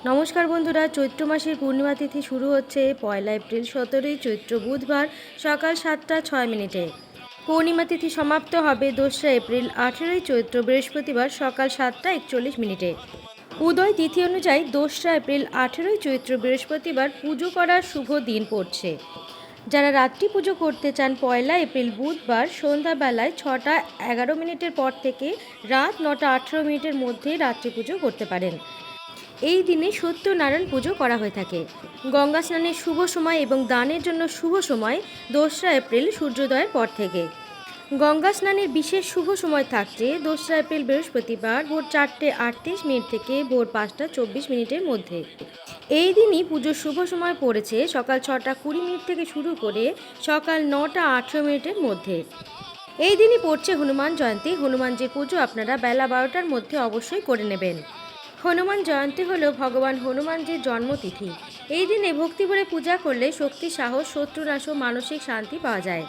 নমস্কার বন্ধুরা, চৈত্র মাসের পূর্ণিমা তিথি শুরু হচ্ছে 1 এপ্রিল 17ই চৈত্র বুধবার সকাল 7টা 6 মিনিটে। পূর্ণিমা তিথি সমাপ্ত হবে 2রা এপ্রিল 18ই চৈত্র বৃহস্পতিবার সকাল 7টা 41 মিনিটে। উদয় তিথি অনুযায়ী 2রা এপ্রিল 18ই চৈত্র বৃহস্পতিবার পুজো করার শুভ দিন পড়ছে। যারা রাত্রি পুজো করতে চান 1 এপ্রিল বুধবার সন্ধ্যাবেলায় 6টা 11 মিনিটের পর থেকে রাত 9টা 18 মিনিটের মধ্যে রাত্রি পুজো করতে পারেন। এই দিনে সত্যনারায়ণ পুজো করা হয়ে থাকে। গঙ্গা স্নানের শুভ সময় এবং দানের জন্য শুভ সময় 2রা এপ্রিল সূর্যোদয়ের পর থেকে। গঙ্গা স্নানের বিশেষ শুভ সময় থাকছে 2রা এপ্রিল বৃহস্পতিবার ভোর 4টে 38 মিনিট থেকে ভোর 5টা 24 মিনিটের মধ্যে। এই দিনই পুজোর শুভ সময় পড়েছে সকাল 6টা 20 মিনিট থেকে শুরু করে সকাল 9টা 18 মিনিটের মধ্যে। এই দিনই পড়ছে হনুমান জয়ন্তী। হনুমানজির পুজো আপনারা বেলা 12টার মধ্যে অবশ্যই করে নেবেন। হনুমান জয়ন্তী হল ভগবান হনুমানজির জন্মতিথি। এই দিনে ভক্তি ভরে পূজা করলে শক্তি, সাহস, শত্রুনাশ ও মানসিক শান্তি পাওয়া যায়।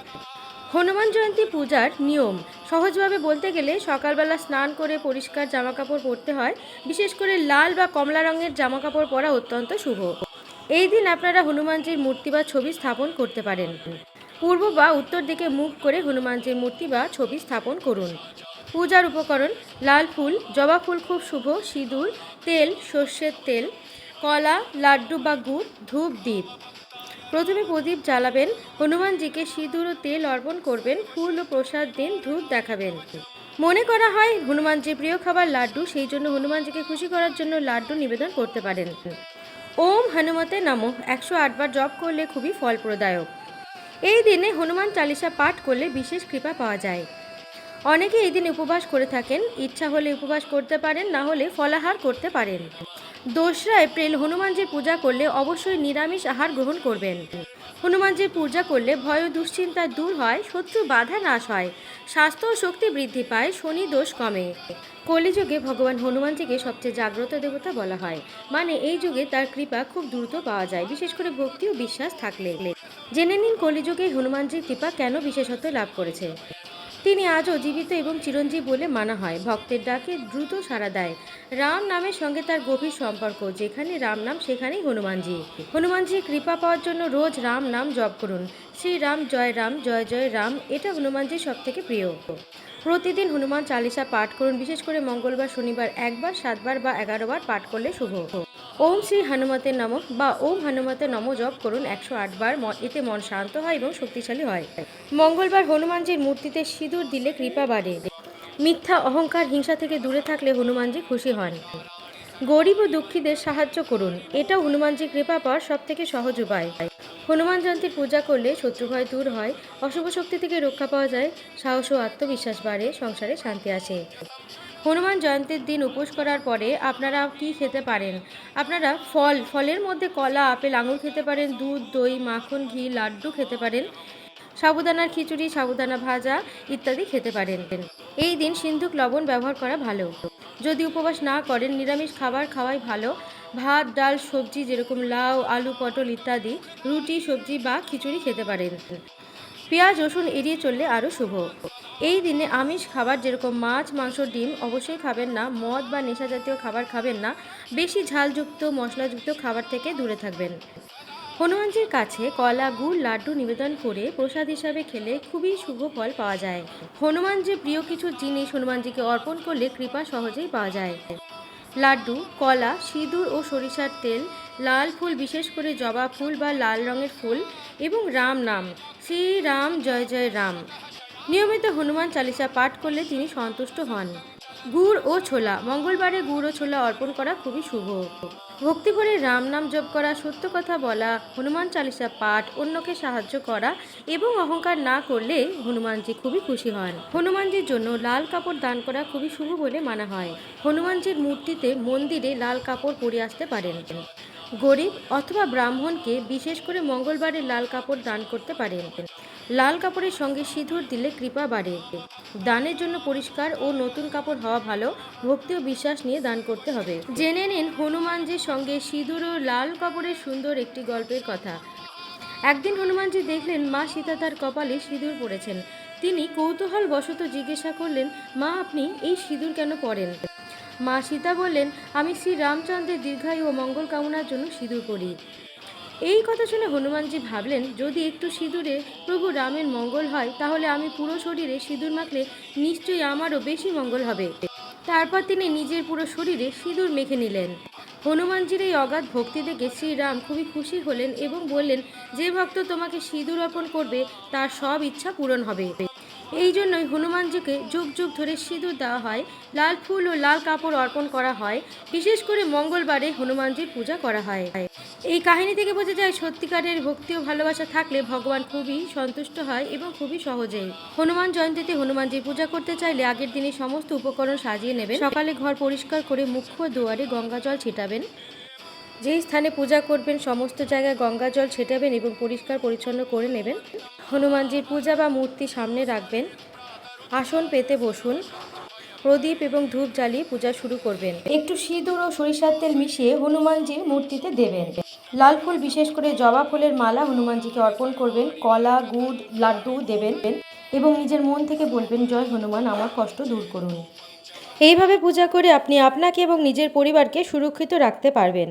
হনুমান জয়ন্তী পূজার নিয়ম সহজভাবে বলতে গেলে সকালবেলা স্নান করে পরিষ্কার জামাকাপড় পরতে হয়। বিশেষ করে লাল বা কমলা রঙের জামাকাপড় পরা অত্যন্ত শুভ। এই দিন আপনারা হনুমানজির মূর্তি বা ছবি স্থাপন করতে পারেন। পূর্ব বা উত্তর দিকে মুখ করে হনুমানজির মূর্তি বা ছবি স্থাপন করুন। পূজার উপকরণ: লাল ফুল, জবা ফুল খুব শুভ, সিঁদুর, তেল, সর্ষের তেল, কলা, লাড্ডু বা গুড়, ধূপ, দ্বীপ। প্রথমে প্রদীপ জ্বালাবেন, হনুমানজিকে সিঁদুর ও তেল অর্পণ করবেন, ফুল ও প্রসাদ দিন, ধূপ দেখাবেন। মনে করা হয় হনুমানজির প্রিয় খাবার লাড্ডু, সেই জন্য হনুমানজিকে খুশি করার জন্য লাড্ডু নিবেদন করতে পারেন। ওম হনুমতে নমঃ 108 বার জপ করলে খুবই ফলপ্রদায়ক। এই দিনে হনুমান চালিসা পাঠ করলে বিশেষ কৃপা পাওয়া যায়। অনেকে এই দিন উপবাস করে থাকেন। ইচ্ছা হলে উপবাস করতে পারেন, না হলে ফলাহার করতে পারেন। 2রা এপ্রিল হনুমানজির পূজা করলে অবশ্যই নিরামিষ আহার গ্রহণ করবেন। হনুমানজির পূজা করলে ভয় ও দুশ্চিন্তা দূর হয়, শত্রু বাধা নাশ হয়, স্বাস্থ্য ও শক্তি বৃদ্ধি পায়, শনি দোষ কমে। কলিযুগে ভগবান হনুমানজিকে সবচেয়ে জাগ্রত দেবতা বলা হয়। মানে এই যুগে তার কৃপা খুব দ্রুত পাওয়া যায়, বিশেষ করে ভক্তি ও বিশ্বাস থাকলে। জেনে নিন কলিযুগে হনুমানজির কৃপা কেন বিশেষত্ব লাভ করেছে। তিনি আজও জীবিত এবং চিরঞ্জীব বলে মানা হয়। ভক্তের ডাকে দ্রুত সাড়া দেয়। রাম নামের সঙ্গে তার গভীর সম্পর্ক। যেখানে রাম নাম সেখানেই হনুমানজি। হনুমানজির কৃপা পাওয়ার জন্য রোজ রাম নাম জপ করুন। শ্রীরাম জয় রাম, জয় জয় রাম, এটা হনুমানজির সবথেকে প্রিয়। প্রতিদিন হনুমান চালিসা পাঠ করুন। বিশেষ করে মঙ্গলবার, শনিবার 1 বার, 7 বার বা 11 বার পাঠ করলে শুভ। ওম শ্রী হনুমতে নমঃ বা ওম হনুমতে নমঃ জপ করুন 108 বার। এতে মন শান্ত হয় এবং শক্তিশালী হয়। মঙ্গলবার হনুমানজির মূর্তিতে সিঁদুর দিলে কৃপা বাড়ে। মিথ্যা, অহংকার, হিংসা থেকে দূরে থাকলে হনুমানজি খুশি হন। গরিব ও দুঃখীদের সাহায্য করুন, এটাও হনুমানজির কৃপা পাওয়ার সবথেকে সহজ উপায়। হনুমান জয়ন্তীর পূজা করলে শত্রুভয় দূর হয়, অশুভ শক্তি থেকে রক্ষা পাওয়া যায়, সাহস ও আত্মবিশ্বাস বাড়ে, সংসারে শান্তি আসে। হনুমান জয়ন্তীর দিন উপোস করার পরে আপনারা কি খেতে পারেন? আপনারা ফলের মধ্যে কলা, আপেল, আঙুর খেতে পারেন, দুধ, দই, মাখন, ঘি, লাড্ডু খেতে পারেন, সাবুদানার খিচুড়ি, সাবুদানা ভাজা ইত্যাদি খেতে পারেন। এই দিন সিন্ধুক লবণ ব্যবহার করা ভালো। যদি উপবাস না করেন নিরামিষ খাবার খাওয়াই ভালো। ভাত, ডাল, সবজি যেরকম লাউ, আলু, পটল ইত্যাদি, রুটি, সবজি বা খিচুড়ি খেতে পারেন। পেঁয়াজ, রসুন এড়িয়ে চললে আরও শুভ। এই দিনে আমিষ খাবার যেরকম মাছ, মাংস, ডিম অবশ্যই খাবেন না। মদ বা নেশা জাতীয় খাবার খাবেন না। বেশি ঝালযুক্ত, মশলাযুক্ত খাবার থেকে দূরে থাকবেন। হনুমানজির কাছে কলা, গুড়, লাড্ডু নিবেদন করে প্রসাদ হিসাবে খেলে খুবই শুভ ফল পাওয়া যায়। হনুমানজির প্রিয় কিছু জিনিস হনুমানজিকে অর্পণ করলে কৃপা সহজেই পাওয়া যায়। লাড্ডু, কলা, সিঁদুর ও সরিষার তেল, লাল ফুল, বিশেষ করে জবা ফুল বা লাল রঙের ফুল, এবং রাম নাম, শ্রীরাম জয় জয় রাম। নিয়মিত হনুমান চালিসা পাঠ করলে তিনি সন্তুষ্ট হন। গুড় ও ছোলা, মঙ্গলবারে গুড় ও ছোলা অর্পণ করা খুবই শুভ। ভক্তি ভরে রাম নাম জপ করা, সত্য কথা বলা, হনুমান চালিসা পাঠ, অন্যকে সাহায্য করা এবং অহংকার না করলে হনুমানজি খুবই খুশি হন। হনুমানজির জন্য লাল কাপড় দান করা খুবই শুভ বলে মানা হয়। হনুমানজির মূর্তিতে মন্দিরে লাল কাপড় পরে আসতে পারেন। গরিব অথবা ব্রাহ্মণকে বিশেষ করে মঙ্গলবারে লাল কাপড় দান করতে পারেন। লাল কাপড়ের সঙ্গে সিঁদুর দিলে কৃপা বাড়ে। দানের জন্য পরিষ্কার ও নতুন কাপড় হওয়া ভালো। ভক্তি ও বিশ্বাস নিয়ে দান করতে হবে। জেনে নিন হনুমানজির সঙ্গে সিঁদুর ও লাল কাপড়ের সুন্দর একটি গল্পের কথা। একদিন হনুমানজি দেখলেন মা সীতা তার কপালে সিঁদুর পরেছেন। তিনি কৌতূহল বশত জিজ্ঞাসা করলেন, মা, আপনি এই সিঁদুর কেন পরেন? মা সীতা বললেন, আমি শ্রী রামচন্দ্রের দীর্ঘায়ু ও মঙ্গল কামনার জন্য সিঁদুর পরি। এই কথা শুনে হনুমানজি ভাবলেন, যদি একটু সিঁদুরে প্রভু রামের মঙ্গল হয়, তাহলে আমি পুরো শরীরে সিঁদুর মাখলে নিশ্চয়ই আমারও বেশি মঙ্গল হবে। তারপর তিনি নিজের পুরো শরীরে সিঁদুর মেখে নিলেন। হনুমানজির এই অগাধ ভক্তি দেখে শ্রীরাম খুবই খুশি হলেন এবং বললেন, যে ভক্ত তোমাকে সিঁদুর অর্পণ করবে তার সব ইচ্ছা পূরণ হবে। এই জন্যই হনুমানজিকে যুগ যুগ ধরে সিঁদুর দেওয়া হয়, লাল ফুল ও লাল কাপড় অর্পণ করা হয়। বিশেষ করে মঙ্গলবারে হনুমানজির পূজা করা হয়। এই কাহিনী থেকে বোঝা যায়, সত্যিকারের ভক্তি ও ভালোবাসা থাকলে ভগবান খুবই সন্তুষ্ট হয় এবং খুবই সহজেই। হনুমান জয়ন্তীতে হনুমানজির পূজা করতে চাইলে আগের দিনে সমস্ত উপকরণ সাজিয়ে নেবেন। সকালে ঘর পরিষ্কার করে মুখ্য দুয়ারে গঙ্গা জল ছিটাবেন। যেই স্থানে পূজা করবেন সমস্ত জায়গায় গঙ্গা জল ছেটাবেন এবং পরিষ্কার পরিচ্ছন্ন করে নেবেন। হনুমানজির পূজা বা মূর্তি সামনে রাখবেন। আসন পেতে বসুন। প্রদীপ এবং ধূপ জ্বালিয়ে পূজা শুরু করবেন। একটু সিঁদুর ও সরিষার তেল মিশিয়ে হনুমানজির মূর্তিতে দেবেন। লাল ফুল, বিশেষ করে জবা ফুলের মালা হনুমানজিকে অর্পণ করবেন। কলা, গুড়, লাড্ডু দেবেন এবং নিজের মন থেকে বলবেন, জয় হনুমান, আমার কষ্ট দূর করুন। এইভাবে পূজা করে আপনি আপনাকে এবং নিজের পরিবারকে সুরক্ষিত রাখতে পারবেন।